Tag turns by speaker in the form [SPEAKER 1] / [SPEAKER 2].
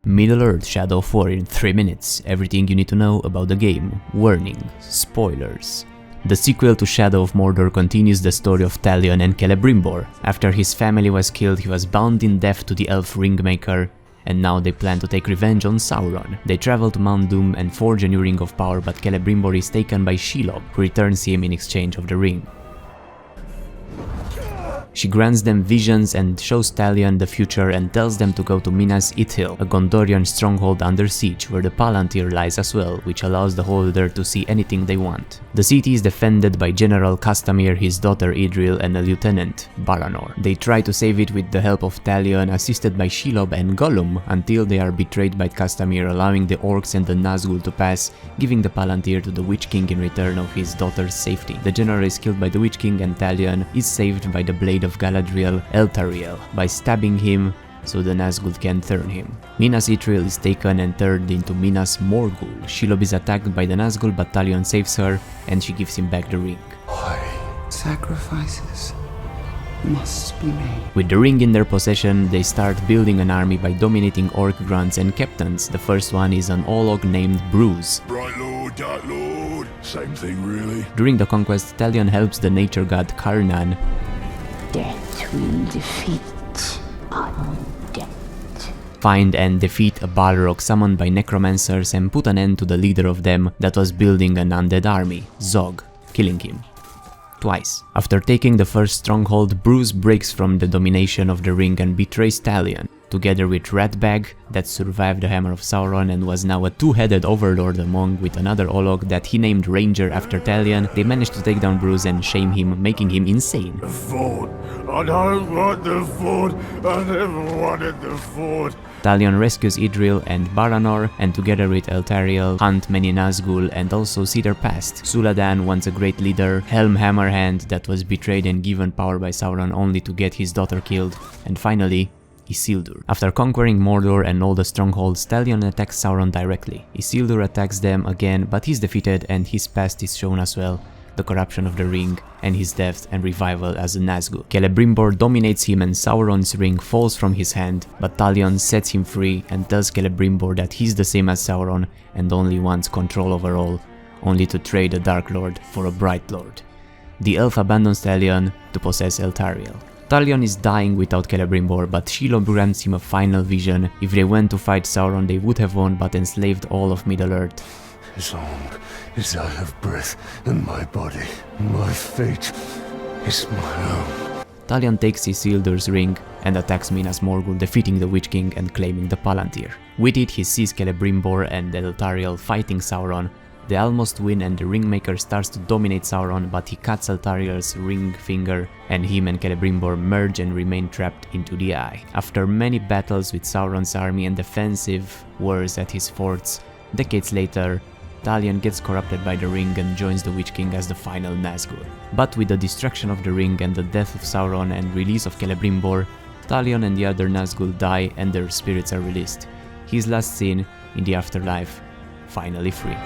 [SPEAKER 1] Middle-earth Shadow of War in 3 minutes. Everything you need to know about the game. Warning. Spoilers. The sequel to Shadow of Mordor continues the story of Talion and Celebrimbor. After his family was killed, he was bound in death to the elf Ringmaker, and now they plan to take revenge on Sauron. They travel to Mount Doom and forge a new Ring of Power, but Celebrimbor is taken by Shelob, who returns him in exchange of the ring. She grants them visions and shows Talion the future and tells them to go to Minas Ithil, a Gondorian stronghold under siege, where the Palantir lies as well, which allows the holder to see anything they want. The city is defended by General Castamir, his daughter Idril, and a lieutenant, Baranor. They try to save it with the help of Talion, assisted by Shelob and Gollum, until they are betrayed by Castamir, allowing the orcs and the Nazgul to pass, giving the Palantir to the Witch King in return of his daughter's safety. The general is killed by the Witch King, and Talion is saved by the blade of Galadriel, Eltariel, by stabbing him so the Nazgul can turn him. Minas Ithil is taken and turned into Minas Morgul. Shelob is attacked by the Nazgul, but Talion saves her and she gives him back the ring.
[SPEAKER 2] Sacrifices must be made.
[SPEAKER 1] With the ring in their possession, they start building an army by dominating orc grunts and captains. The first one is an Olog named Bruce.
[SPEAKER 3] Bright Lord, Dark Lord, same thing really.
[SPEAKER 1] During the conquest, Talion helps the nature god Karnan
[SPEAKER 4] Death will defeat undead.
[SPEAKER 1] Find and defeat a Balrog summoned by necromancers and put an end to the leader of them that was building an undead army, Zog, killing him twice. After taking the first stronghold, Bruce breaks from the domination of the ring and betrays Talion, together with Ratbag, that survived the Hammer of Sauron and was now a two-headed overlord among with another Olog that he named Ranger after Talion. They managed to take down Bruce and shame him, making him insane.
[SPEAKER 3] The fort. I don't want the fort. I never wanted the fort.
[SPEAKER 1] Talion rescues Idril and Baranor, and together with Eltariel hunt many Nazgul and also see their past. Suladan, once a great leader, Helm Hammerhand that was betrayed and given power by Sauron only to get his daughter killed, and finally Isildur. After conquering Mordor and all the strongholds, Talion attacks Sauron directly. Isildur attacks them again, but he's defeated and his past is shown as well. The corruption of the ring, and his death and revival as a Nazgul. Celebrimbor dominates him and Sauron's ring falls from his hand, but Talion sets him free and tells Celebrimbor that he's the same as Sauron and only wants control over all, only to trade a Dark Lord for a Bright Lord. The elf abandons Talion to possess Eltariel. Talion is dying without Celebrimbor, but Shelob grants him a final vision. If they went to fight Sauron, they would have won, but enslaved all of Middle-earth.
[SPEAKER 3] As long as I have breath in my body, my fate is my own.
[SPEAKER 1] Talion takes Isildur's ring and attacks Minas Morgul, defeating the Witch King and claiming the Palantir. With it, he sees Celebrimbor and Eltariel fighting Sauron. They almost win and the Ringmaker starts to dominate Sauron, but he cuts Eltariel's ring finger and him and Celebrimbor merge and remain trapped into the eye. After many battles with Sauron's army and defensive wars at his forts, decades later, Talion gets corrupted by the ring and joins the Witch King as the final Nazgul. But with the destruction of the ring and the death of Sauron and release of Celebrimbor, Talion and the other Nazgul die and their spirits are released. He is last seen in the afterlife, finally free.